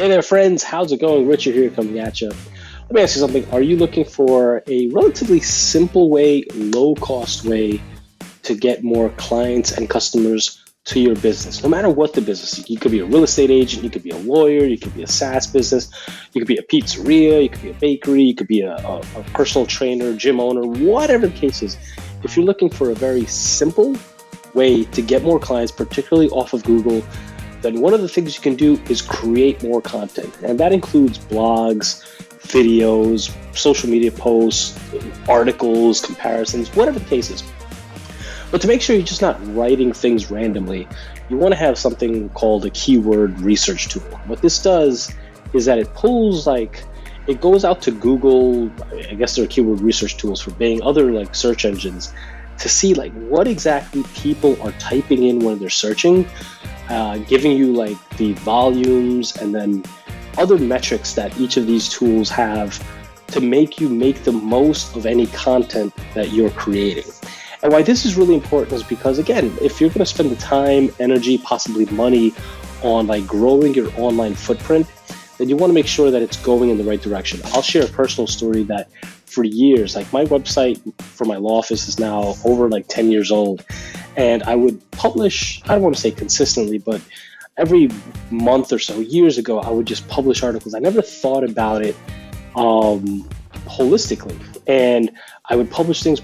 Hey there, friends. How's it going? Richard here coming at you. Let me ask you something. Are you looking for a relatively simple way, low-cost way to get more clients and customers to your business? No matter what the business is. You could be a real estate agent, you could be a lawyer, you could be a SaaS business, you could be a pizzeria, you could be a bakery, you could be a personal trainer, gym owner, whatever the case is. If you're looking for a very simple way to get more clients, particularly off of Google, then one of the things you can do is create more content. And that includes blogs, videos, social media posts, articles, comparisons, whatever the case is. But to make sure you're just not writing things randomly, you want to have something called a keyword research tool. What this does is that it pulls it goes out to Google. I guess there are keyword research tools for Bing, other search engines, to see what exactly people are typing in when they're searching, giving you the volumes and then other metrics that each of these tools have to make you make the most of any content that you're creating. And why this is really important is because, again, if you're going to spend the time, energy, possibly money on growing your online footprint, then you want to make sure that it's going in the right direction. I'll share a personal story that for years, my website for my law office is now over 10 years old. And I would publish, I don't want to say consistently, but every month or so, years ago, I would just publish articles. I never thought about it holistically. And I would publish things,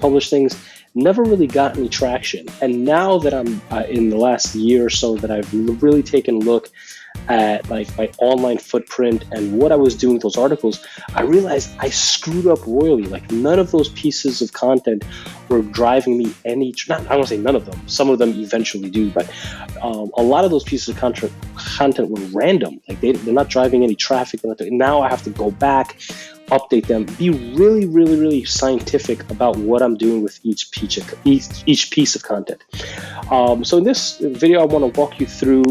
never really got any traction. And now that I'm in the last year or so that I've really taken a look at my online footprint and what I was doing with those articles, I realized I screwed up royally. None of those pieces of content were driving me I don't want to say none of them. Some of them eventually do, but a lot of those pieces of content were random. They're not driving any traffic. Now I have to go back, update them, be really, really, really scientific about what I'm doing with each piece of content. So in this video, I want to walk you through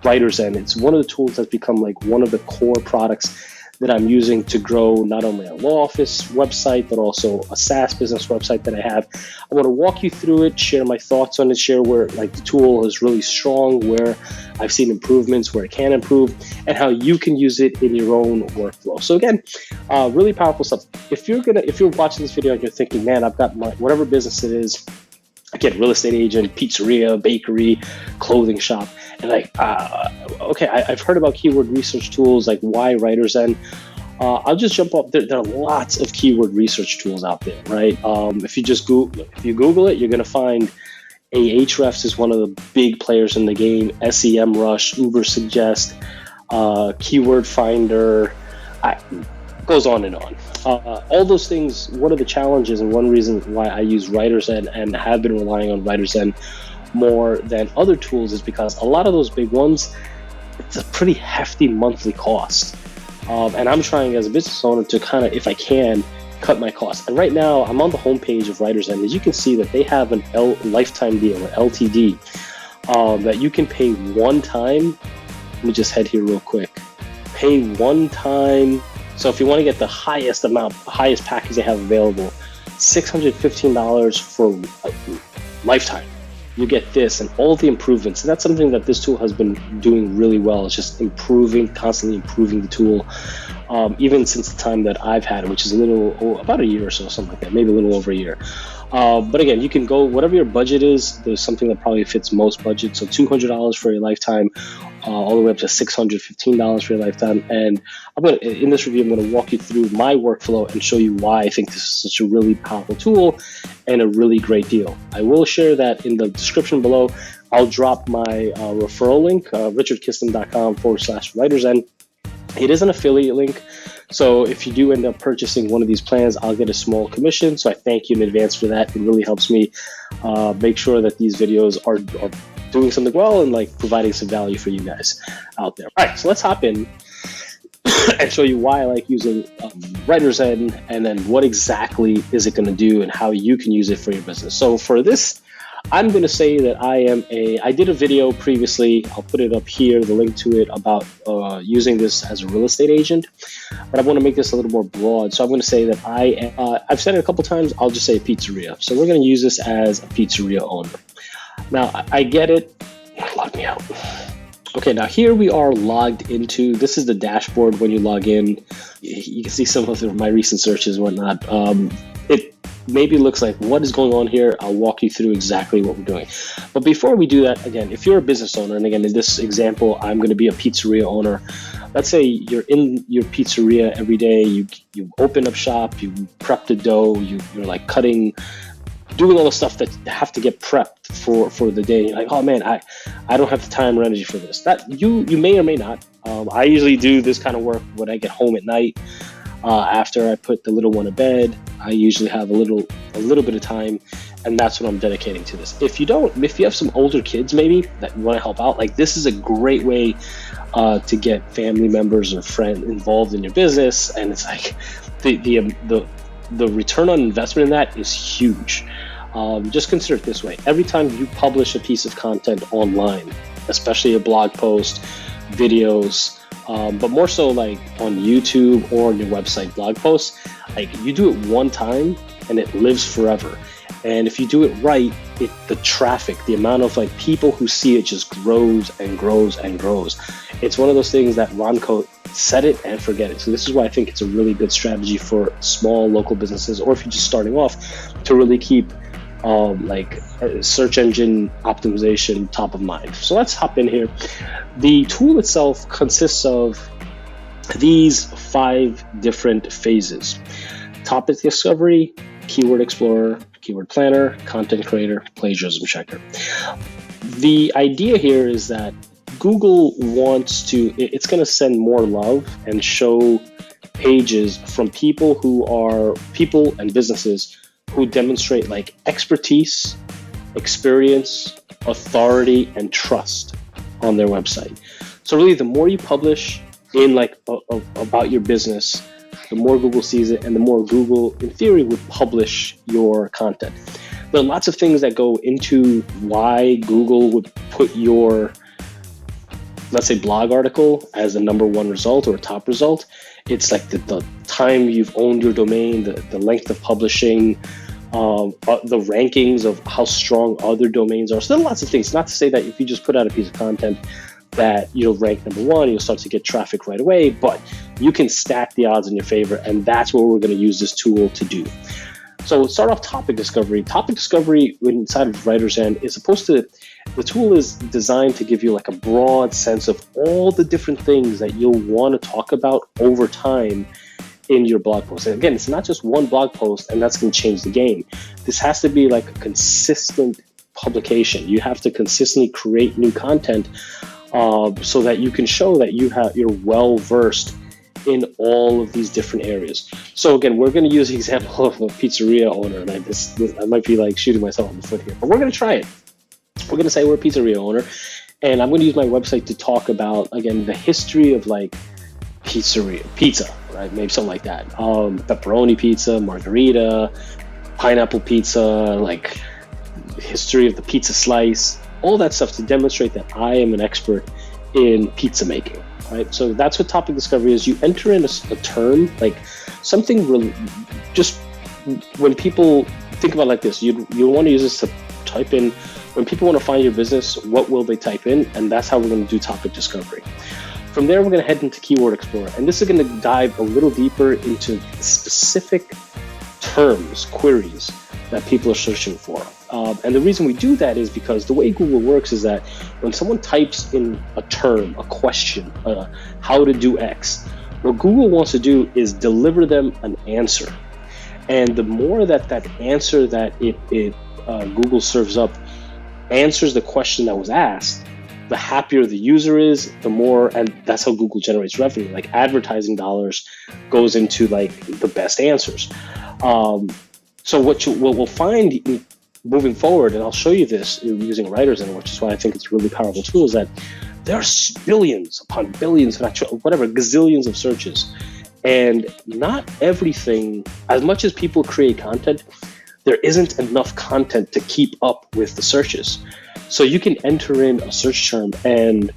WriterZen. It's one of the tools that's become one of the core products that I'm using to grow not only a law office website, but also a SaaS business website that I have. I want to walk you through it, share my thoughts on it, share where the tool is really strong, where I've seen improvements, where it can improve, and how you can use it in your own workflow. So again, really powerful stuff. If you're watching this video and you're thinking, man, I've got whatever business it is, again, real estate agent, pizzeria, bakery, clothing shop, and okay, I've heard about keyword research tools, why WriterZen. I'll just jump up. There are lots of keyword research tools out there, right? If you Google it, you're going to find Ahrefs is one of the big players in the game. SEMrush, Ubersuggest, Keyword Finder, goes on and on. All those things, one of the challenges and one reason why I use WriterZen and have been relying on WriterZen more than other tools is because a lot of those big ones, it's a pretty hefty monthly cost. And I'm trying as a business owner to kind of, if I can, cut my costs. And right now, I'm on the homepage of WriterZen. As you can see that they have an lifetime deal, an LTD, that you can pay one time. Let me just head here real quick. Pay one time. So if you want to get the highest package they have available, $615 for a lifetime. You get this and all the improvements. And that's something that this tool has been doing really well. It's just constantly improving the tool, even since the time that I've had it, which is about a year or so, something like that, maybe a little over a year. But again, you can go whatever your budget is. There's something that probably fits most budgets. So $200 for a lifetime, all the way up to $615 for a lifetime. And in this review, I'm going to walk you through my workflow and show you why I think this is such a really powerful tool and a really great deal. I will share that in the description below. I'll drop my referral link, richardkiston.com/WriterZen. It is an affiliate link. So if you do end up purchasing one of these plans, I'll get a small commission. So I thank you in advance for that. It really helps me make sure that these videos are doing something well and providing some value for you guys out there. All right, so let's hop in and show you why I like using WriterZen, and then what exactly is it going to do and how you can use it for your business. So for this, I'm going to say that I did a video previously. I'll put it up here, the link to it, about using this as a real estate agent. But I want to make this a little more broad. So I'm going to say that I've said it a couple times. I'll just say pizzeria. So we're going to use this as a pizzeria owner. Now, I get it. Lock me out. Okay, now here we are logged into, this is the dashboard when you log in. You can see some of my recent searches and whatnot. It maybe looks like, what is going on here? I'll walk you through exactly what we're doing. But before we do that, again, if you're a business owner, and again, in this example, I'm going to be a pizzeria owner. Let's say you're in your pizzeria every day, you open up shop, you prep the dough, you're like doing all the stuff that have to get prepped for the day. You're like, oh man, I don't have the time or energy for this. That you may or may not. I usually do this kind of work when I get home at night. After I put the little one to bed, I usually have a little bit of time, and that's what I'm dedicating to this. If you have some older kids maybe that want to help out, like this is a great way to get family members or friends involved in your business, and it's like the return on investment in that is huge. Just consider it this way. Every time you publish a piece of content online, especially a blog post, videos, but more so like on YouTube or on your website blog posts, like you do it one time and it lives forever. And if you do it right, the traffic, the amount of like people who see it just grows and grows and grows. It's one of those things that Ron Coate, set it and forget it. So this is why I think it's a really good strategy for small local businesses, or if you're just starting off, to really keep search engine optimization top of mind. So let's hop in here. The tool itself consists of these 5 different phases: topic discovery, keyword explorer, keyword planner, content creator, plagiarism checker. The idea here is that Google it's going to send more love and show pages from people and businesses who demonstrate like expertise, experience, authority, and trust on their website. So really, the more you publish in about your business, the more Google sees it, and the more Google, in theory, would publish your content. There are lots of things that go into why Google would put your, let's say, blog article as a number 1 result or a top result. It's like the time you've owned your domain, the length of publishing, the rankings of how strong other domains are. So there are lots of things. Not to say that if you just put out a piece of content that you'll rank number 1, you'll start to get traffic right away, but you can stack the odds in your favor, and that's what we're going to use this tool to do. So we'll start off topic discovery. Topic discovery inside of WriterZen is the tool is designed to give you like a broad sense of all the different things that you'll want to talk about over time in your blog post. And again, it's not just one blog post and that's going to change the game. This has to be like a consistent publication. You have to consistently create new content so that you can show that you're well versed in all of these different areas. So again, we're going to use the example of a pizzeria owner, and I might be like shooting myself in the foot here, but we're going to try it. We're going to say we're a pizzeria owner, and I'm going to use my website to talk about, again, the history of like pizza, right? Maybe something like that. Pepperoni pizza, margarita, pineapple pizza, like history of the pizza slice, all that stuff to demonstrate that I am an expert in pizza making. Right, so that's what topic discovery is. You enter in a term, like something just when people think about it like this, you want to use this to type in, when people want to find your business, what will they type in? And that's how we're going to do topic discovery. From there, we're going to head into keyword explorer, and this is going to dive a little deeper into specific terms, queries that people are searching for. And the reason we do that is because the way Google works is that when someone types in a term, a question, how to do X, what Google wants to do is deliver them an answer. And the more that answer that Google serves up answers the question that was asked, the happier the user is, the more, and that's how Google generates revenue. Like advertising dollars goes into like the best answers. So what we'll find moving forward, and I'll show you this using WriterZen, which is why I think it's a really powerful tool, is that there are billions upon billions, gazillions of searches. And not everything, as much as people create content, there isn't enough content to keep up with the searches. So you can enter in a search term and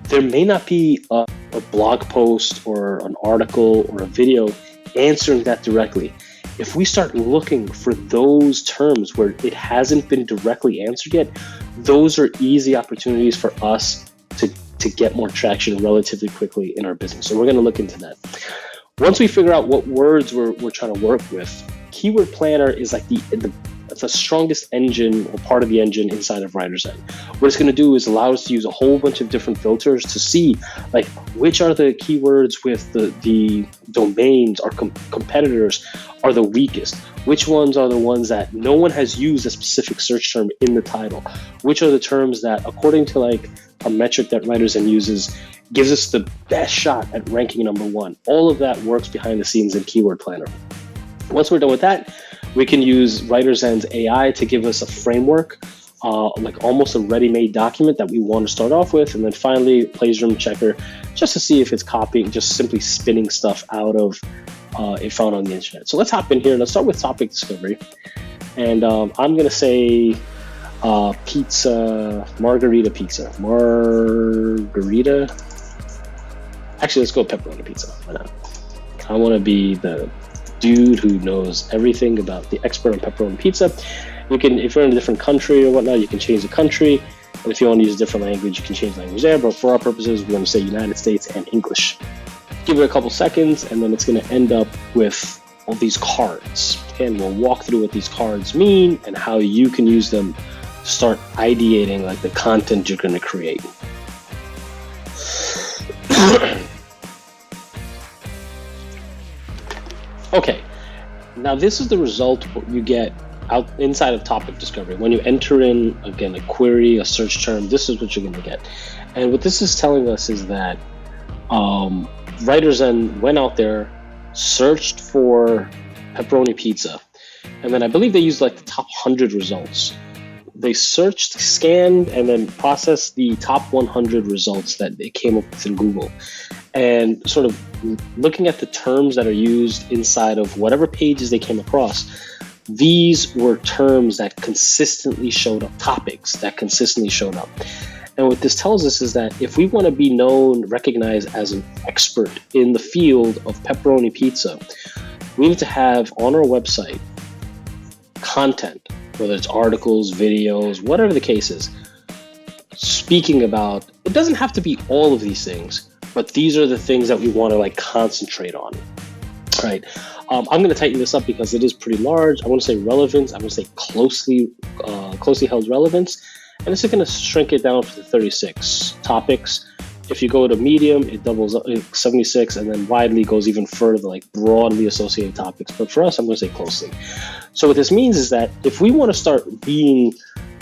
there may not be a blog post or an article or a video answering that directly. If we start looking for those terms where it hasn't been directly answered yet, those are easy opportunities for us to to get more traction relatively quickly in our business. So we're going to look into that. Once we figure out what words we're trying to work with, Keyword Planner is like the strongest engine or part of the engine inside of WriterZen. What it's going to do is allow us to use a whole bunch of different filters to see like which are the keywords with the domains our competitors are the weakest, which ones are the ones that no one has used a specific search term in the title, which are the terms that according to like a metric that WriterZen uses gives us the best shot at ranking number one. All of that works behind the scenes in Keyword Planner. Once we're done with that, we can use WriterZen's AI to give us a framework, like almost a ready-made document that we want to start off with. And then finally, plagiarism checker, just to see if it's copying, just simply spinning stuff out of it found on the internet. So let's hop in here. Let's start with topic discovery. And I'm going to say pizza, margarita pizza. Margarita. Actually, let's go pepperoni pizza. Why not? I want to be the dude who knows everything about the expert on pepperoni pizza. You can, if you're in a different country or whatnot, you can change the country. And if you want to use a different language, you can change the language there. But for our purposes, we're going to say United States and English. Give it a couple seconds, and then it's going to end up with all these cards. And we'll walk through what these cards mean and how you can use them to start ideating like the content you're going to create. Okay, now this is the result what you get out inside of topic discovery. When you enter in, again, a query, a search term, this is what you're going to get. And what this is telling us is that WriterZen went out there, searched for pepperoni pizza, and then I believe they used like the top 100 results. They searched, scanned, and then processed the top 100 results that they came up with in Google. And sort of looking at the terms that are used inside of whatever pages they came across, these were terms that consistently showed up, topics that consistently showed up. And what this tells us is that if we want to be known, recognized as an expert in the field of pepperoni pizza, we need to have on our website content, whether it's articles, videos, whatever the case is, speaking about, it doesn't have to be all of these things, but these are the things that we want to like concentrate on, right? I'm going to tighten this up because it is pretty large. I want to say relevance. I'm going to say closely held relevance. And this is going to shrink it down to 36 topics. If you go to medium, it doubles up 76, and then widely goes even further, like broadly associated topics. But for us, I'm going to say closely. So what this means is that if we want to start being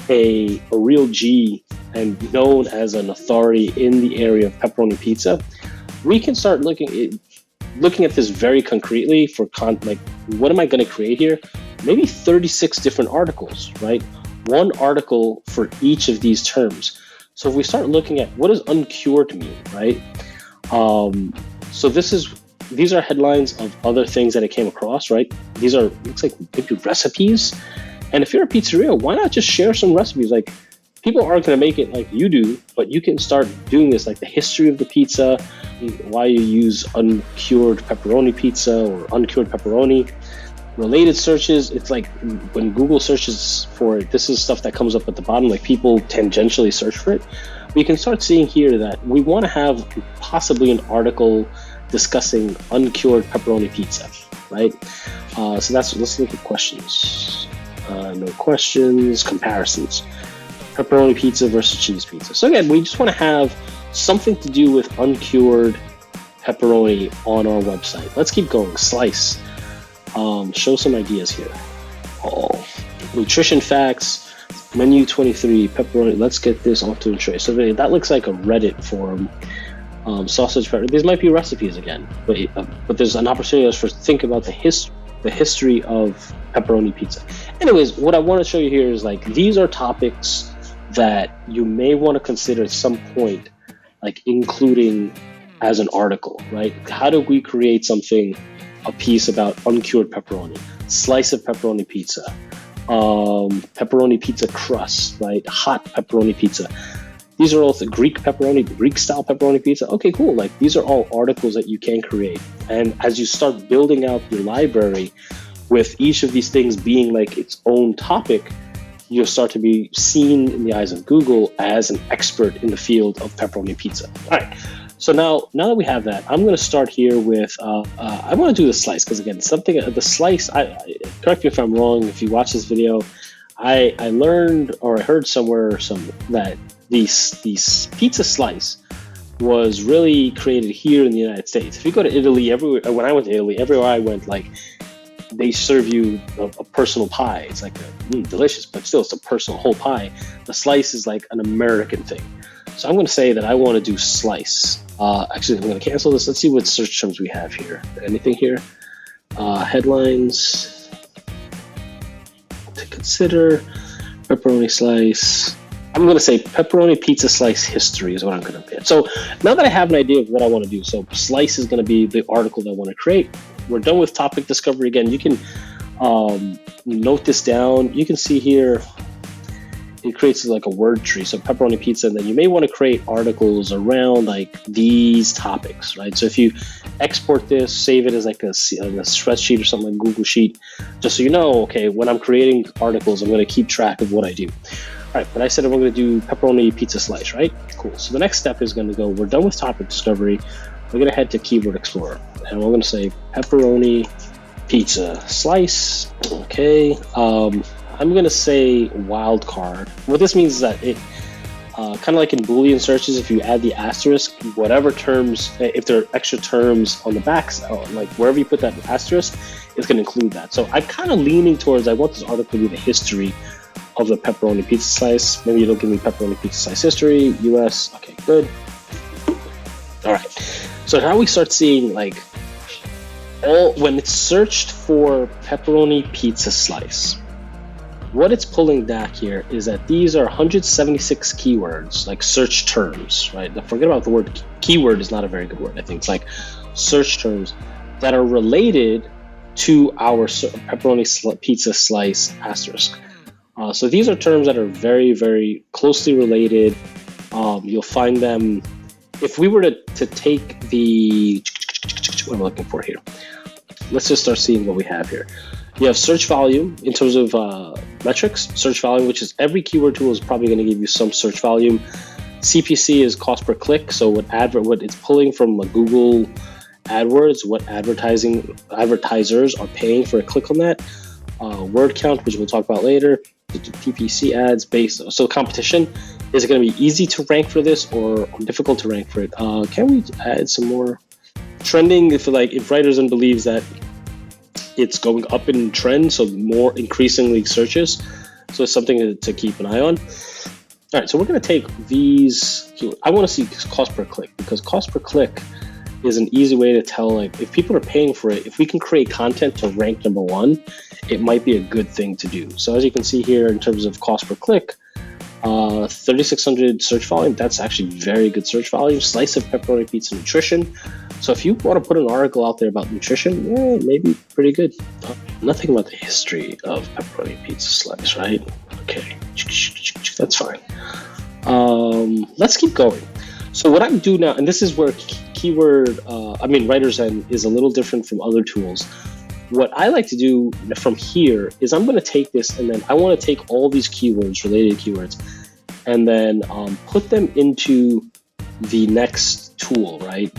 a real G and known as an authority in the area of pepperoni pizza, we can start looking at this very concretely for like, what am I going to create here? Maybe 36 different articles, right? One article for each of these terms. So if we start looking at what does uncured mean, right? So these are headlines of other things that I came across, right? These are, looks like maybe recipes. And if you're a pizzeria, why not just share some recipes? Like, people aren't going to make it like you do, but you can start doing this, like the history of the pizza, why you use uncured pepperoni pizza or uncured pepperoni. Related searches, it's like when Google searches for it, this is stuff that comes up at the bottom, like people tangentially search for it. We can start seeing here that we want to have possibly an article discussing uncured pepperoni pizza, right? So let's look at questions. No questions, comparisons. Pepperoni pizza versus cheese pizza. So again, we just want to have something to do with uncured pepperoni on our website. Let's keep going. Slice. Show some ideas here. Nutrition facts, menu 23, pepperoni. Let's get this onto a tray. So that looks like a Reddit forum. Sausage pepperoni. These might be recipes again, but there's an opportunity for us to think about the history of pepperoni pizza. Anyways, what I want to show you here is like these are topics that you may want to consider at some point, like including as an article, right? How do we create something? A piece about uncured pepperoni, slice of pepperoni pizza, pepperoni pizza crust, right? Hot pepperoni pizza. These are all the Greek style pepperoni pizza. Okay, cool. Like these are all articles that you can create. And as you start building out your library with each of these things being like its own topic, you'll start to be seen in the eyes of Google as an expert in the field of pepperoni pizza. All right. So now that we have that, I'm going to start here with, I want to do the slice because, again, the slice, correct me if I'm wrong, if you watch this video, I learned or I heard somewhere that these pizza slice was really created here in the United States. If you go to Italy, when I went to Italy, everywhere I went, like, they serve you a personal pie. It's like delicious, but still, it's a personal whole pie. The slice is like an American thing. So I'm going to say that I want to do slice. Actually, I'm going to cancel this. Let's see what search terms we have here. Anything here? Headlines to consider. Pepperoni slice. I'm going to say pepperoni pizza slice history is what I'm going to put. So now that I have an idea of what I want to do, so slice is going to be the article that I want to create. We're done with topic discovery. Again, you can note this down. You can see here, it creates like a word tree. So pepperoni pizza, and then you may want to create articles around like these topics, right? So if you export this, save it as like a spreadsheet or something like Google Sheet, just so you know, okay, when I'm creating articles, I'm going to keep track of what I do. All right, but I said we're going to do pepperoni pizza slice, right? Cool. So the next step is going to go, we're done with topic discovery. We're going to head to Keyword Explorer, and we're going to say pepperoni pizza slice. Okay. I'm going to say wildcard. What this means is that it, kind of like in Boolean searches, if you add the asterisk, whatever terms, if there are extra terms on the back, like wherever you put that asterisk, it's going to include that. So I'm kind of leaning towards, I want this article to be the history of the pepperoni pizza slice. Maybe it'll give me pepperoni pizza slice history, US. Okay, good. All right. So now we start seeing like when it's searched for pepperoni pizza slice, what it's pulling back here is that these are 176 keywords, like search terms, right? Now forget about the word keyword is not a very good word. I think it's like search terms that are related to our pepperoni pizza slice asterisk. So these are terms that are very, very closely related. You'll find them. If we were to take the, what am I looking for here? Let's just start seeing what we have here. You have search volume in terms of metrics. Search volume, which is every keyword tool is probably going to give you some search volume. CPC is cost per click. So what it's pulling from Google AdWords, what advertisers are paying for a click on that. Word count, which we'll talk about later. The PPC ads based. So competition. Is it going to be easy to rank for this or difficult to rank for it? Can we add some more trending? If WriterZen believes that it's going up in trend, so more increasingly searches. So it's something to keep an eye on. All right, so we're going to take these. I want to see cost per click, because cost per click is an easy way to tell, like, if people are paying for it, if we can create content to rank number one, it might be a good thing to do. So as you can see here, in terms of cost per click, 3,600 search volume, that's actually very good search volume. Slice of pepperoni pizza nutrition. So if you want to put an article out there about nutrition, yeah, maybe pretty good. Nothing about the history of pepperoni pizza slice, right? Okay, that's fine. Let's keep going. So what I do now, and this is where WriterZen is a little different from other tools. What I like to do from here is I'm going to take this, and then I want to take all these keywords, related keywords, and then put them into the next tool, right?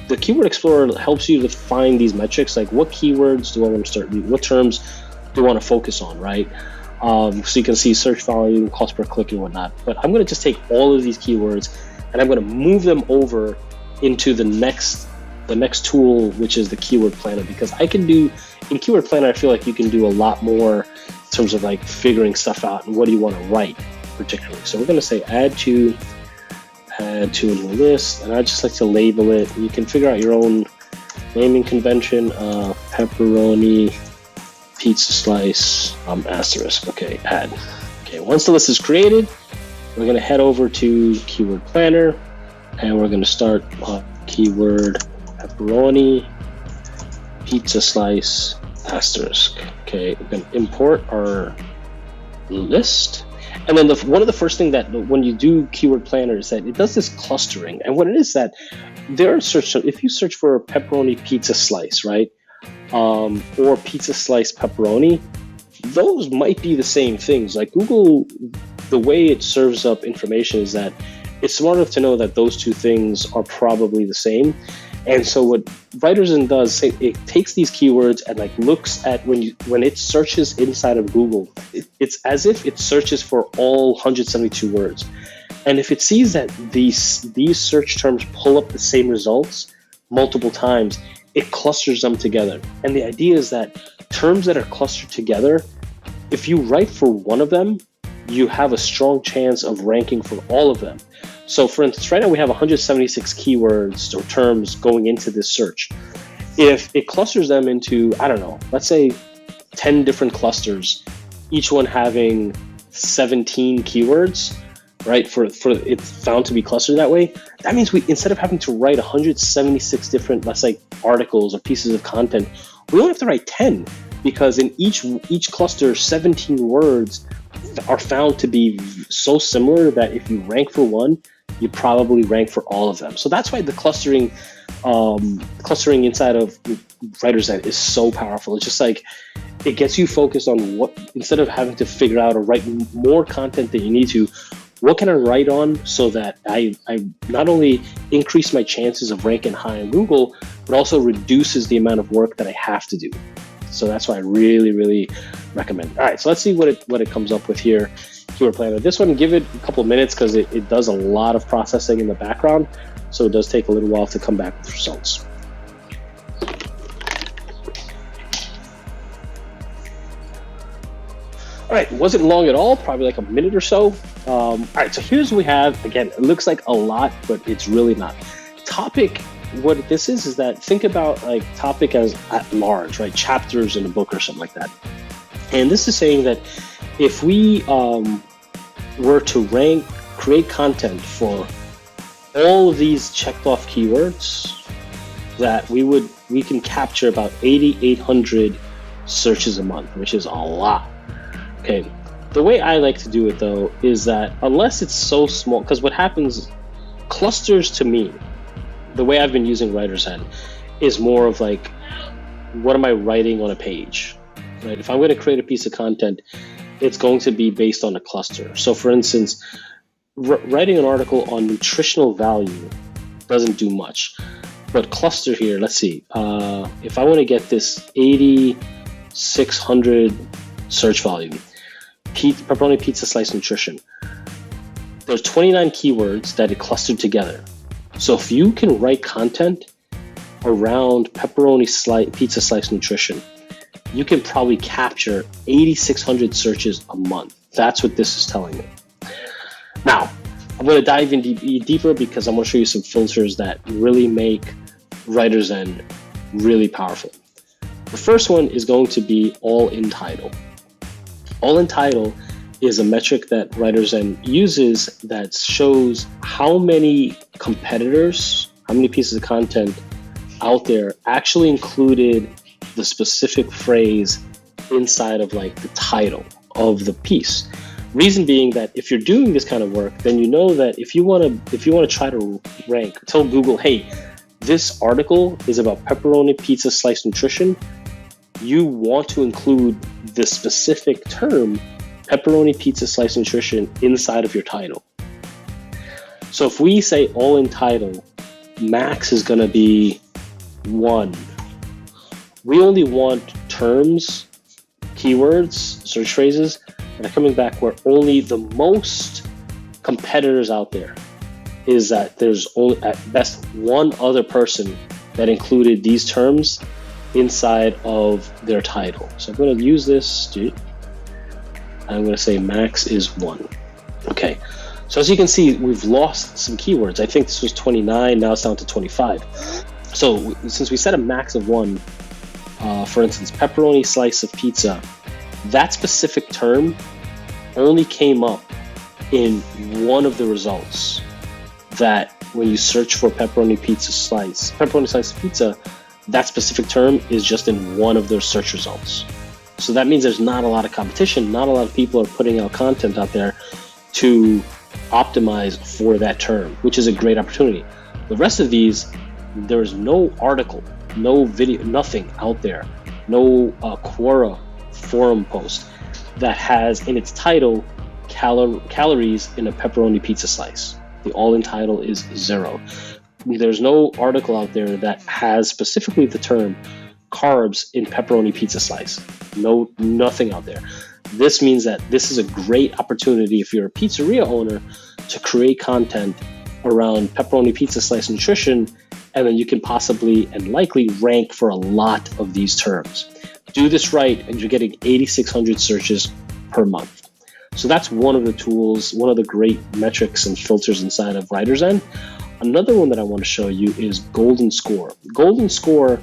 The Keyword Explorer helps you to find these metrics, like what keywords do I want to start, what terms do I want to focus on, right? So you can see search volume, cost per click, and whatnot. But I'm going to just take all of these keywords, and I'm going to move them over into the next tool, which is the Keyword Planner, because I can do, in Keyword Planner, I feel like you can do a lot more in terms of like figuring stuff out and what do you want to write particularly. So we're going to say add to a new list, and I just like to label it. You can figure out your own naming convention. Pepperoni pizza slice asterisk. Okay, add. Okay, once the list is created, we're going to head over to Keyword Planner, and we're going to start keyword pepperoni pizza slice asterisk. Okay, we're going to import our list. And then one of the first things that when you do Keyword Planner is that it does this clustering. And what it is that there are if you search for pepperoni pizza slice, right? Or pizza slice pepperoni, those might be the same things. Like Google, the way it serves up information is that it's smart enough to know that those two things are probably the same. And so what WriterZen does, it takes these keywords and like looks at when it searches inside of Google, it's as if it searches for all 172 words. And if it sees that these search terms pull up the same results multiple times, it clusters them together. And the idea is that terms that are clustered together, if you write for one of them, you have a strong chance of ranking for all of them. So for instance, right now we have 176 keywords or terms going into this search. If it clusters them into, I don't know, let's say 10 different clusters, each one having 17 keywords, right? For it's found to be clustered that way. That means we, instead of having to write 176 different, let's say, articles or pieces of content, we only have to write 10, because in each cluster, 17 words are found to be so similar that if you rank for one, you probably rank for all of them. So that's why the clustering inside of WriterZen is so powerful. It's just like, it gets you focused on what, instead of having to figure out or write more content than you need to, what can I write on so that I not only increase my chances of ranking high in Google, but also reduces the amount of work that I have to do. So that's why I really, really recommend. All right, so let's see what it comes up with here. Keyword Planner. This one, give it a couple of minutes because it does a lot of processing in the background. So it does take a little while to come back with results. All right, wasn't long at all, probably like a minute or so. All right, so here's what we have. Again, it looks like a lot, but it's really not. Topic, what this is that think about like topic as at large, right? Chapters in a book or something like that. And this is saying that if we were to create content for all of these checked off keywords, that we can capture about 8,800 searches a month, which is a lot. Okay, the way I like to do it though is that unless it's so small, because what happens, clusters to me, the way I've been using WriterZen is more of like, what am I writing on a page, right? If I'm going to create a piece of content, it's going to be based on a cluster. So for instance, writing an article on nutritional value doesn't do much, but cluster here, let's see, if I want to get this 8,600 search volume, pepperoni pizza slice nutrition, there's 29 keywords that it clustered together. So if you can write content around pepperoni pizza slice nutrition, you can probably capture 8,600 searches a month. That's what this is telling me. Now, I'm going to dive in deeper because I'm going to show you some filters that really make WriterZen really powerful. The first one is going to be all in title. All in title is a metric that WriterZen uses that shows how many competitors, how many pieces of content out there actually included the specific phrase inside of like the title of the piece. Reason being that if you're doing this kind of work, then you know that if you want to try to rank, tell Google, hey, this article is about pepperoni pizza slice nutrition, you want to include the specific term pepperoni pizza slice nutrition inside of your title. So if we say all in title, max is going to be 1. We only want terms, keywords, search phrases that are coming back where only the most competitors out there is that there's only at best one other person that included these terms inside of their title. So I'm going to use this, I'm going to say max is 1. Okay, so as you can see, we've lost some keywords. I think this was 29, now it's down to 25. So since we set a max of 1, for instance, pepperoni slice of pizza, that specific term only came up in one of the results. That when you search for pepperoni slice of pizza, that specific term is just in one of their search results. So that means there's not a lot of competition, not a lot of people are putting out content out there to optimize for that term, which is a great opportunity. The rest of these, there's no article, no video, nothing out there, no Quora forum post that has in its title calories in a pepperoni pizza slice. The all-in title is 0. There's no article out there that has specifically the term carbs in pepperoni pizza slice. No, nothing out there. This means that this is a great opportunity if you're a pizzeria owner to create content around pepperoni pizza slice nutrition, and then you can possibly and likely rank for a lot of these terms. Do this right, and you're getting 8,600 searches per month. So that's one of the tools, one of the great metrics and filters inside of WriterZen. Another one that I want to show you is Golden Score. Golden Score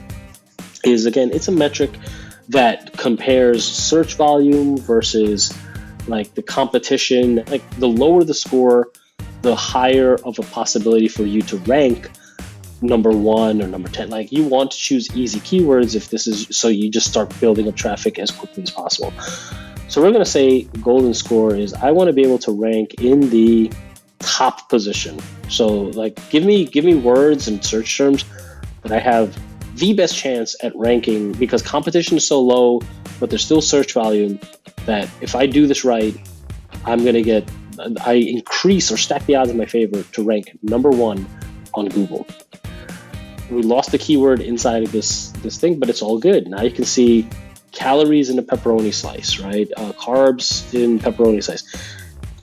is, again, it's a metric that compares search volume versus like the competition. Like the lower the score, the higher of a possibility for you to rank number 1 or number 10. Like you want to choose easy keywords if this is, so you just start building up traffic as quickly as possible. So we're going to say Golden Score is, I want to be able to rank in the top position. So like give me words and search terms that I have the best chance at ranking, because competition is so low, but there's still search volume, that if I do this right, I increase or stack the odds in my favor to rank number 1 on Google. We lost the keyword inside of this thing, but it's all good. Now you can see calories in a pepperoni slice, right? Carbs in pepperoni slice.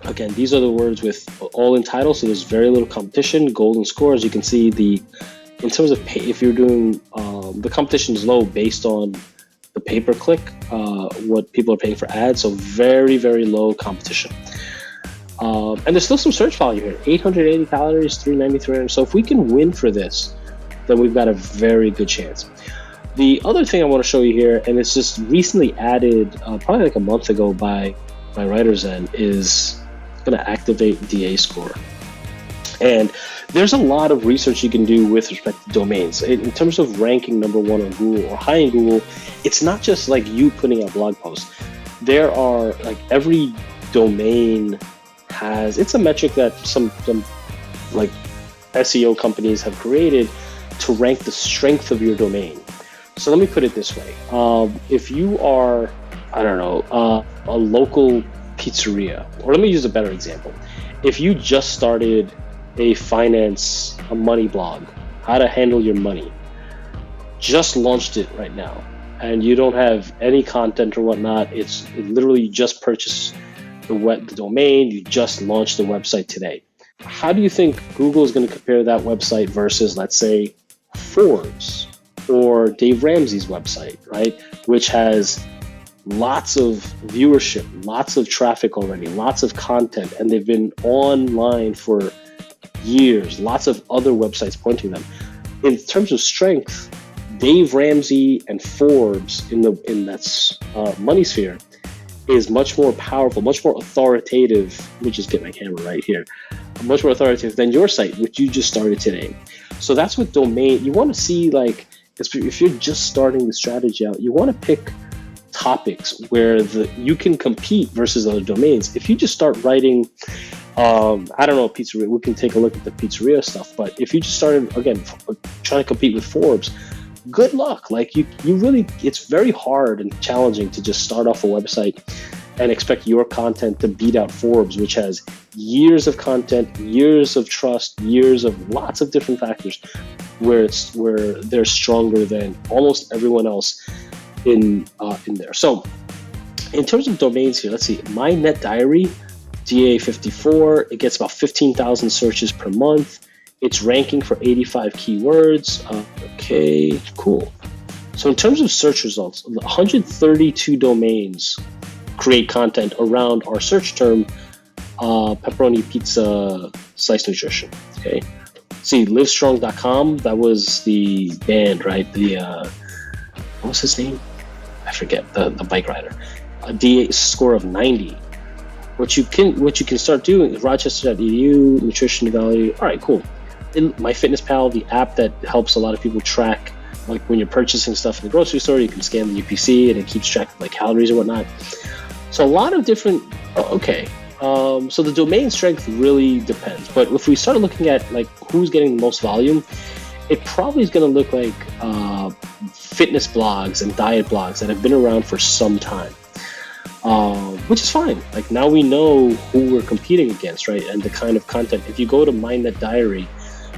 Again, these are the words with all in title, so there's very little competition. Golden Score, as you can see, in terms of if you're doing, the competition is low based on the pay-per-click, what people are paying for ads, so very, very low competition. And there's still some search value here, 880 calories, 393. So if we can win for this, then we've got a very good chance. The other thing I want to show you here, and it's just recently added, probably like a month ago by WriterZen, is going to activate DA score. And there's a lot of research you can do with respect to domains. In terms of ranking number 1 on Google or high in Google, it's not just like you putting out blog posts. There are, like, every domain has, it's a metric that some like SEO companies have created to rank the strength of your domain. So let me put it this way. If you are, I don't know, a local pizzeria, or let me use a better example. If you just started a money blog, how to handle your money, just launched it right now, and you don't have any content or whatnot, it literally you just purchased the domain, you just launched the website today. How do you think Google is going to compare that website versus, let's say, Forbes or Dave Ramsey's website, right? Which has lots of viewership, lots of traffic already, lots of content, and they've been online for years, lots of other websites pointing them. In terms of strength, Dave Ramsey and Forbes in that money sphere is much more powerful, much more authoritative. Let me just get my camera right here. Much more authoritative than your site, which you just started today. So that's what domain, you want to see, like, if you're just starting the strategy out, you want to pick topics where you can compete versus other domains. If you just start writing, I don't know, pizzeria, we can take a look at the pizzeria stuff, but if you just started, again, trying to compete with Forbes, good luck. Like you really, it's very hard and challenging to just start off a website and expect your content to beat out Forbes, which has years of content, years of trust, years of lots of different factors where they're stronger than almost everyone else in there. So in terms of domains here, let's see, My Net Diary, DA54, it gets about 15,000 searches per month. It's ranking for 85 keywords. Okay, cool. So in terms of search results, 132 domains create content around our search term, pepperoni pizza slice nutrition. Okay. See, livestrong.com, that was the band, right? What was his name? I forget, the bike rider. A DA score of 90. What you can start doing is Rochester.edu, nutrition value. All right, cool. In MyFitnessPal, the app that helps a lot of people track, like when you're purchasing stuff in the grocery store, you can scan the UPC and it keeps track of like calories or whatnot. So a lot of different, so the domain strength really depends. But if we start looking at like who's getting the most volume, it probably is going to look like fitness blogs and diet blogs that have been around for some time. which is fine. Like now we know who we're competing against, right? And the kind of content. If you go to MindNet Diary,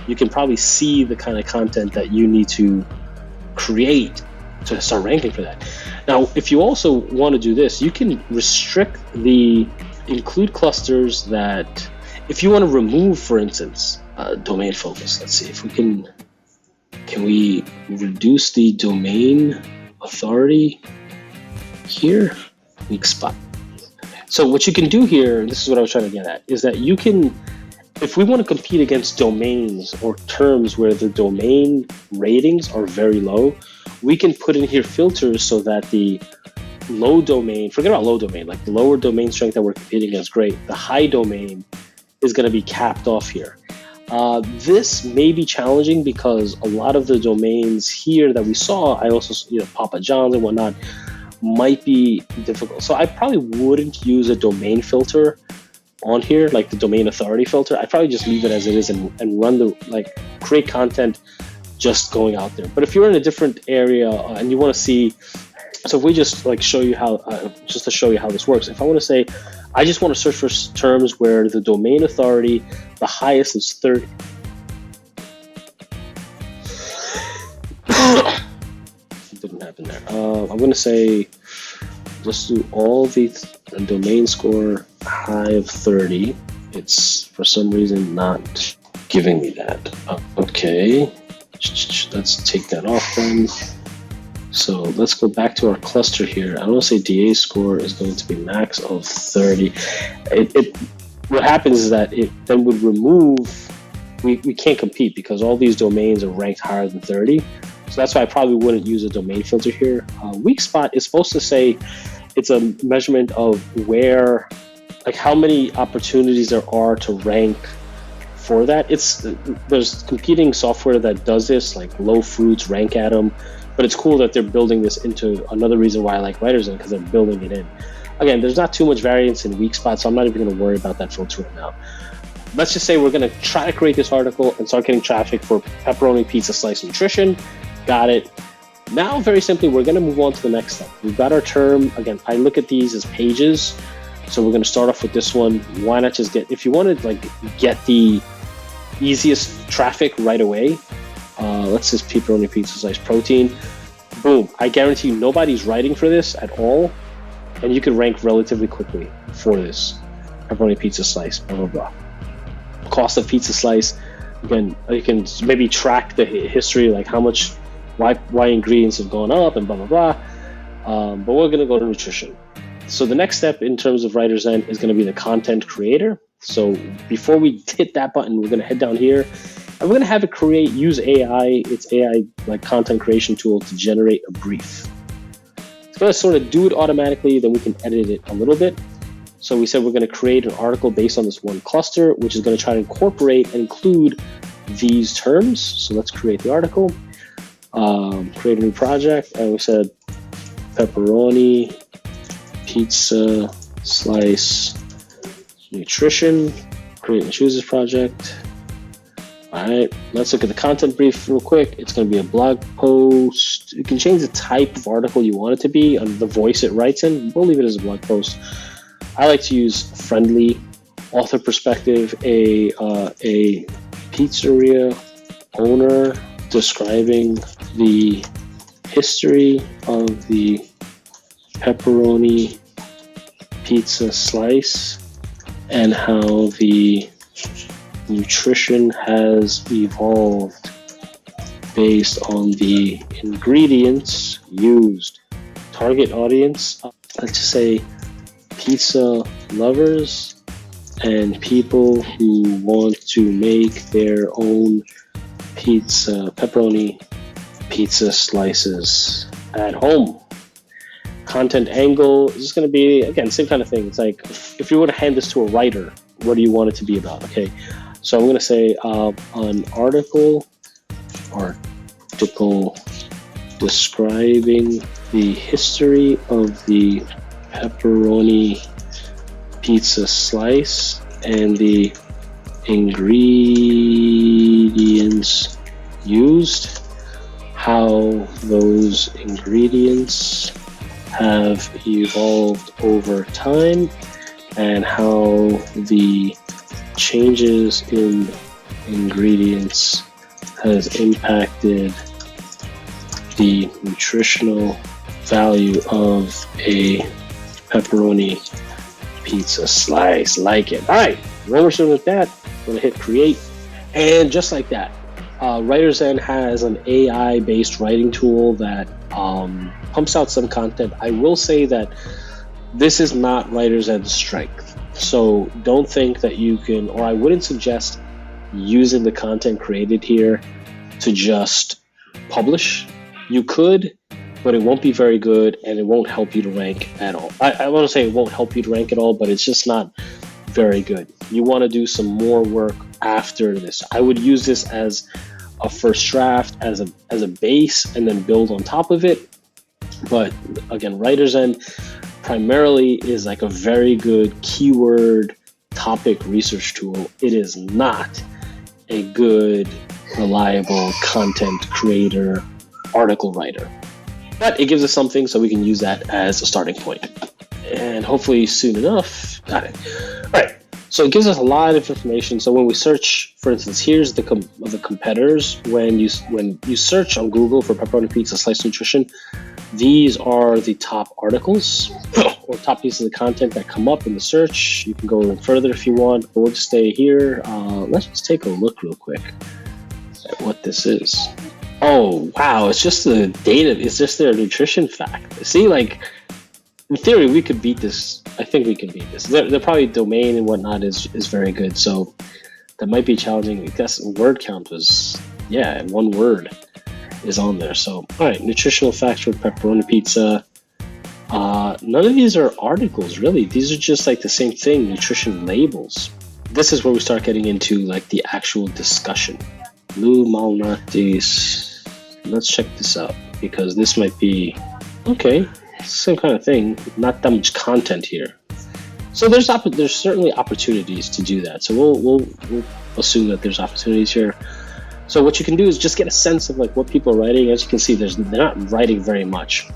you can probably see the kind of content that you need to create to start ranking for that. Now, if you also want to do this, you can restrict the include clusters that, if you want to remove, for instance, domain focus. Let's see if we can we reduce the domain authority here? Weak spot. So what you can do here, this is what I was trying to get at, is that you can, if we want to compete against domains or terms where the domain ratings are very low, we can put in here filters so that the low domain, forget about low domain, like the lower domain strength that we're competing against, great. The high domain is going to be capped off here. This may be challenging because a lot of the domains here that we saw, I also, Papa John's and whatnot, might be difficult. So I probably wouldn't use a domain filter on here, like the domain authority filter. I'd probably just leave it as it is and run the, create content just going out there. But if you're in a different area and you want to see, so if we just show you how, just to show you how this works, if I want to say, I just want to search for terms where the domain authority, the highest is 30. It didn't happen there. I'm going to say, let's do all the domain score high of 30. It's for some reason not giving me that. Okay, let's take that off then. So let's go back to our cluster here. I want to say DA score is going to be max of 30. What happens is that it then would remove, we can't compete because all these domains are ranked higher than 30. So that's why I probably wouldn't use a domain filter here. Weak spot is supposed to say, it's a measurement of where, how many opportunities there are to rank for that. There's competing software that does this, like Low Fruits, Rank Atom. But it's cool that they're building this into another reason why I like WriterZen, because they're building it in. Again, there's not too much variance in weak spots, so I'm not even going to worry about that filter right now. Let's just say we're going to try to create this article and start getting traffic for pepperoni pizza slice nutrition. Got it. Now, very simply, we're going to move on to the next step. We've got our term. Again, I look at these as pages. So we're going to start off with this one. Why not just if you want to get the easiest traffic right away, let's just pepperoni pizza slice protein. Boom. I guarantee you nobody's writing for this at all. And you can rank relatively quickly for this. Pepperoni pizza slice, blah, blah, blah. Cost of pizza slice. Again, you can maybe track the history, how much, why ingredients have gone up and blah, blah, blah. But we're going to go to nutrition. So the next step in terms of WriterZen is going to be the content creator. So before we hit that button, we're going to head down here. And we're going to have it use AI, its AI content creation tool to generate a brief. It's going to sort of do it automatically, then we can edit it a little bit. So we said we're going to create an article based on this one cluster, which is going to try to incorporate and include these terms. So let's create the article, create a new project. And we said pepperoni, pizza, slice, nutrition, create and choose this project. All right, let's look at the content brief real quick. It's going to be a blog post. You can change the type of article you want it to be on the voice it writes in. We'll leave it as a blog post. I like to use friendly author perspective, a pizzeria owner describing the history of the pepperoni pizza slice and how the nutrition has evolved based on the ingredients used. Target audience, let's just say pizza lovers and people who want to make their own pepperoni pizza slices at home. Content angle is just going to be, again, same kind of thing. It's like if you were to hand this to a writer, what do you want it to be about? Okay, so I'm going to say an article describing the history of the pepperoni pizza slice and the ingredients used, how those ingredients have evolved over time and how the changes in ingredients has impacted the nutritional value of a pepperoni pizza slice. Like it. All right, when we're done with that, I'm gonna hit create, and just like that, WriterZen has an AI-based writing tool that pumps out some content. I will say that this is not WriterZen's strength, so don't think that you can, or I wouldn't suggest using the content created here to just publish. You could, but it won't be very good and it won't help you to rank at all. I want to say it won't help you to rank at all, but it's just not very good. You want to do some more work after this. I would use this as a first draft, as a base, and then build on top of it. But again, WriterZen primarily is like a very good keyword topic research tool. It is not a good, reliable content creator, article writer. But it gives us something, so we can use that as a starting point. And hopefully soon enough, got it. All right, so it gives us a lot of information. So when we search, for instance, here's the competitors. When you search on Google for pepperoni pizza slice nutrition, these are the top articles or top pieces of content that come up in the search. You can go a little further if you want, but we'll just stay here. Let's just take a look real quick at what this is. Oh, wow, it's just the data. It's just their nutrition fact. See, like, in theory, we could beat this. I think we can beat this. They're probably domain and whatnot is very good, so that might be challenging. I guess word count was, yeah, one word is on there. So, all right, nutritional facts for pepperoni pizza. None of these are articles, really. These are just like the same thing, nutrition labels. This is where we start getting into like the actual discussion. Lou Malnati's. Let's check this out, because this might be, okay, same kind of thing, not that much content here. So there's certainly opportunities to do that. So we'll assume that there's opportunities here. So what you can do is just get a sense of like what people are writing. As you can see, they're not writing very much.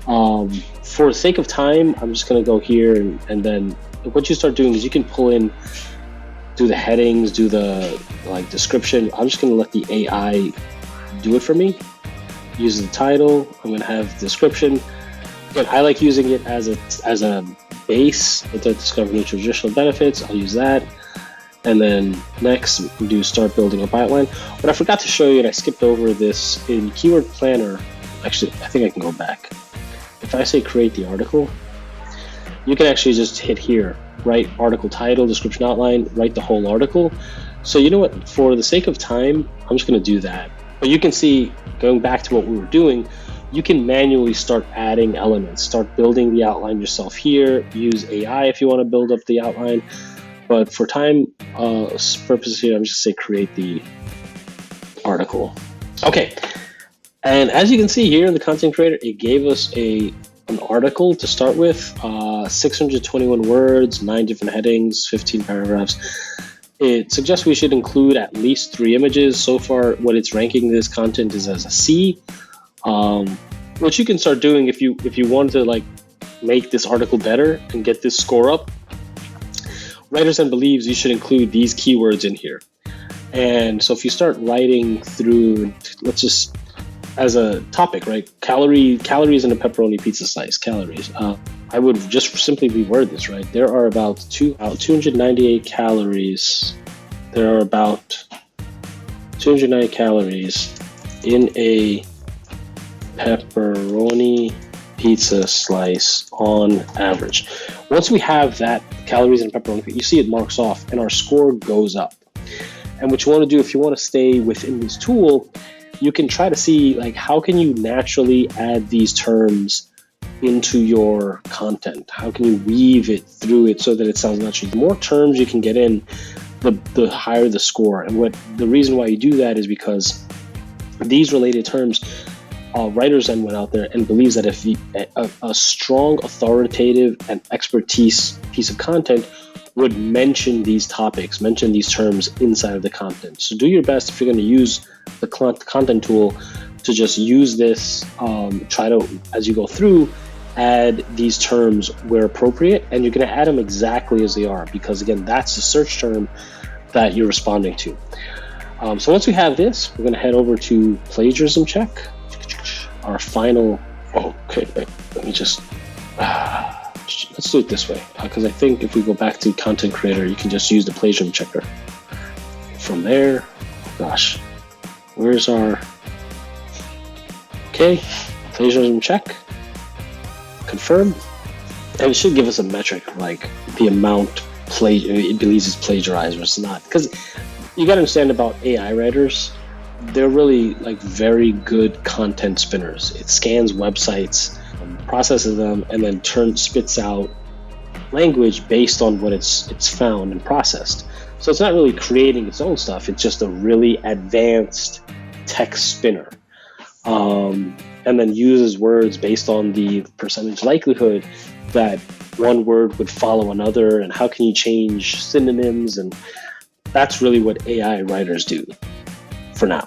For the sake of time, I'm just gonna go here and then what you start doing is you can pull in, do the headings, do the like description. I'm just gonna let the AI do it for me. Use the title. I'm gonna have description. Again, I like using it as a base with the discover nutritional benefits. I'll use that. And then next, we do start building a outline. What I forgot to show you, and I skipped over this in Keyword Planner. Actually, I think I can go back. If I say create the article, you can actually just hit here, write article title, description outline, write the whole article. So you know what, for the sake of time, I'm just gonna do that. But you can see, going back to what we were doing, you can manually start adding elements, start building the outline yourself here, use AI if you wanna build up the outline. But for time purposes here, I'm just gonna say create the article. Okay, and as you can see here in the content creator, it gave us an article to start with, 621 words, 9 different headings, 15 paragraphs. It suggests we should include at least 3 images. So far, what it's ranking this content is as a C, which you can start doing if you want to like make this article better and get this score up. WriterZen believes you should include these keywords in here. And so if you start writing through, let's just, as a topic, right? Calories in a pepperoni pizza slice, calories. I would just simply reword this, right? There are about 298 calories. There are about 290 calories in a pepperoni pizza slice on average. Once we have that calories in pepperoni, you see it marks off and our score goes up. And what you want to do if you want to stay within this tool, you can try to see like how can you naturally add these terms into your content? How can you weave it through it so that it sounds natural? The more terms you can get in, the higher the score. And the reason why you do that is because these related terms, WriterZen went out there and believes that if a strong, authoritative, and expertise piece of content would mention these topics, mention these terms inside of the content. So do your best if you're going to use the content tool to just use this, try to, as you go through, add these terms where appropriate, and you're going to add them exactly as they are, because again, that's the search term that you're responding to. So once we have this, we're going to head over to plagiarism check, our final. Okay, wait, let me just let's do it this way, because I think if we go back to content creator, you can just use the plagiarism checker. From there, gosh, where's our, okay, plagiarism check, confirm, and it should give us a metric like the amount it believes is plagiarized versus not. Because you got to understand about AI writers, they're really like very good content spinners. It scans websites, processes them, and then spits out language based on what it's found and processed. So it's not really creating its own stuff. It's just a really advanced text spinner. And then uses words based on the percentage likelihood that one word would follow another, and how can you change synonyms, and that's really what AI writers do for now.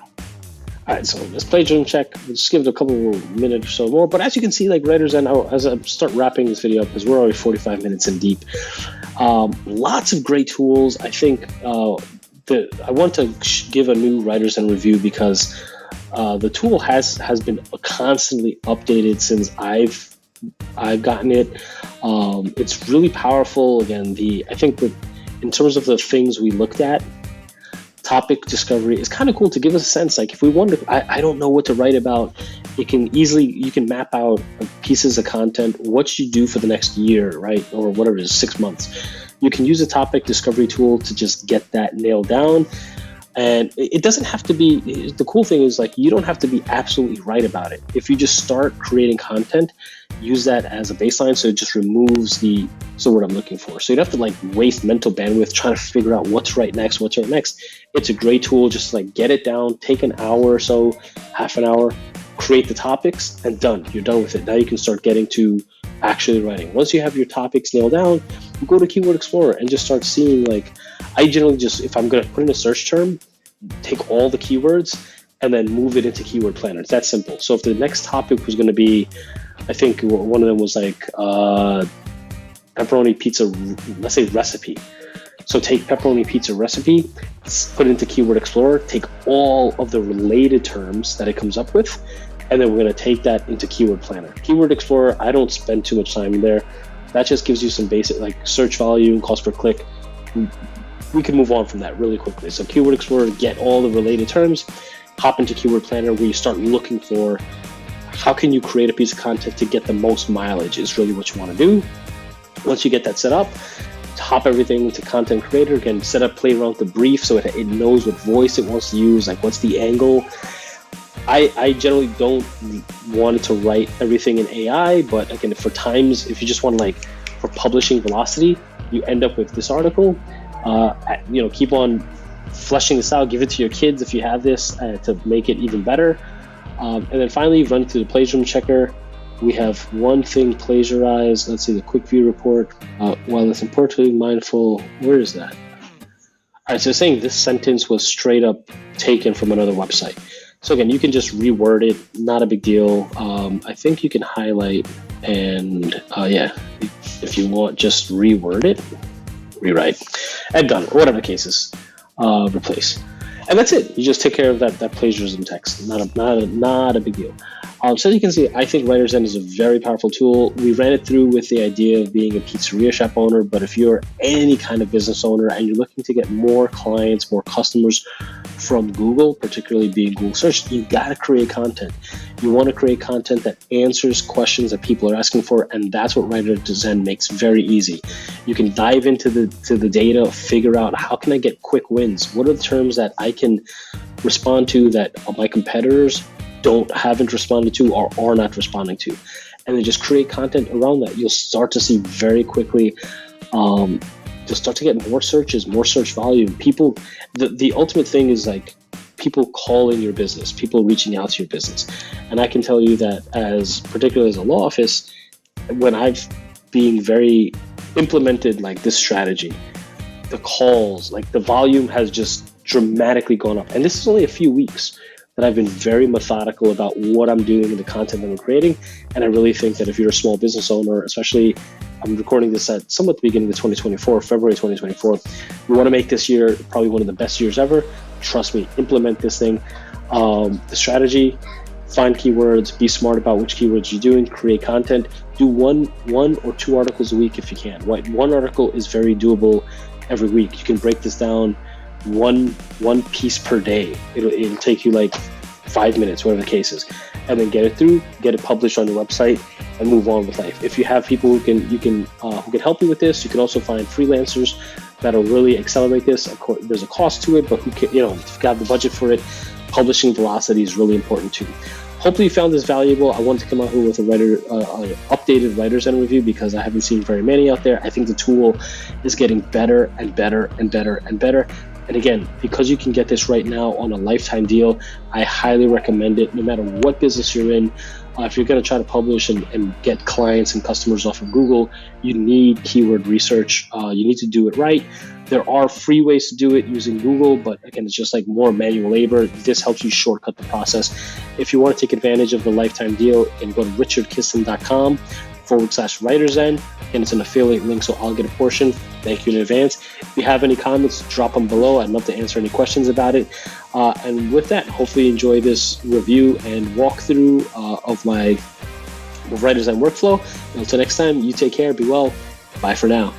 All right, so let's plagiarism check. We'll just give it a couple minutes or so more. But as you can see, like WriterZen, as I start wrapping this video up, because we're already 45 minutes in deep, lots of great tools. I think I want to give a new WriterZen review, because the tool has been constantly updated since I've gotten it. It's really powerful. Again, I think that in terms of the things we looked at, topic discovery is kind of cool to give us a sense. Like if we wonder, I don't know what to write about, you can map out pieces of content, what you do for the next year, right? Or whatever it is, 6 months. You can use a topic discovery tool to just get that nailed down. And it doesn't have to be, the cool thing is like, you don't have to be absolutely right about it. If you just start creating content, use that as a baseline. So it just removes the word I'm looking for. So you don't have to like waste mental bandwidth trying to figure out what's right next. It's a great tool. Just like get it down, take an hour or so, half an hour, create the topics, and done. You're done with it. Now you can start getting to actually writing. Once you have your topics nailed down, you go to Keyword Explorer and just start seeing, like, I generally just, if I'm going to put in a search term, take all the keywords and then move it into Keyword Planner. It's that simple. So if the next topic was going to be, I think one of them was like pepperoni pizza, let's say recipe. So take pepperoni pizza recipe, put it into Keyword Explorer, take all of the related terms that it comes up with, and then we're going to take that into Keyword Planner. Keyword Explorer, I don't spend too much time in there. That just gives you some basic like search volume, cost per click. We can move on from that really quickly. So Keyword Explorer, get all the related terms, hop into Keyword Planner where you start looking for how can you create a piece of content to get the most mileage is really what you want to do. Once you get that set up, hop everything into Content Creator. Again, set up, play around with the brief so it knows what voice it wants to use, like what's the angle. I generally don't want it to write everything in AI, but again, if you just want to like, for publishing velocity, you end up with this article. Keep on fleshing this out, give it to your kids if you have this to make it even better. And then finally, run through the plagiarism checker. We have one thing plagiarized. Let's see the quick view report. While it's important to be mindful, where is that? All right, so it's saying this sentence was straight up taken from another website. So again, you can just reword it, not a big deal. I think you can highlight and if you want, just reword it, rewrite, and done, or whatever the case is, replace. And that's it. You just take care of that plagiarism text. Not a big deal. So as you can see, I think WriterZen is a very powerful tool. We ran it through with the idea of being a pizzeria shop owner, but if you're any kind of business owner and you're looking to get more clients, more customers from Google, particularly being Google search, you got to create content. You want to create content that answers questions that people are asking for, and that's what WriterZen makes very easy. You can dive into the data, figure out how can I get quick wins? What are the terms that I can respond to that my competitors haven't responded to or are not responding to, and then just create content around that. You'll start to see very quickly, you'll start to get more searches, more search volume. People, the ultimate thing is like people calling your business, people reaching out to your business. And I can tell you that particularly as a law office, when I've been very implemented like this strategy, the calls, like the volume has just dramatically gone up. And this is only a few weeks. that I've been very methodical about what I'm doing and the content that I'm creating. And I really think that if you're a small business owner, especially I'm recording this at somewhat the beginning of 2024, February 2024, you want to make this year probably one of the best years ever. Trust me, implement this thing. The strategy, find keywords, be smart about which keywords you're doing, create content, do one or two articles a week if you can. One article is very doable every week. You can break this down one piece per day. It'll take you like 5 minutes, whatever the case is, and then get it through, get it published on your website, and move on with life. If you have people who can help you with this, you can also find freelancers that'll really accelerate this. Of course, there's a cost to it, but if you have the budget for it, publishing velocity is really important too. Hopefully you found this valuable. I wanted to come out here with a updated WriterZen review because I haven't seen very many out there. I think the tool is getting better and better and better and better. And again, because you can get this right now on a lifetime deal, I highly recommend it no matter what business you're in. If you're going to try to publish and get clients and customers off of Google, you need keyword research. You need to do it right. There are free ways to do it using Google, but again, it's just like more manual labor. This helps you shortcut the process. If you want to take advantage of the lifetime deal, you can go to richardkisson.com/WriterZen, and it's an affiliate link, so I'll get a portion. Thank you in advance. If you have any comments, drop them below. I'd love to answer any questions about it. And with that, hopefully you enjoy this review and walkthrough of my WriterZen workflow. Until next time, you take care, be well. Bye for now.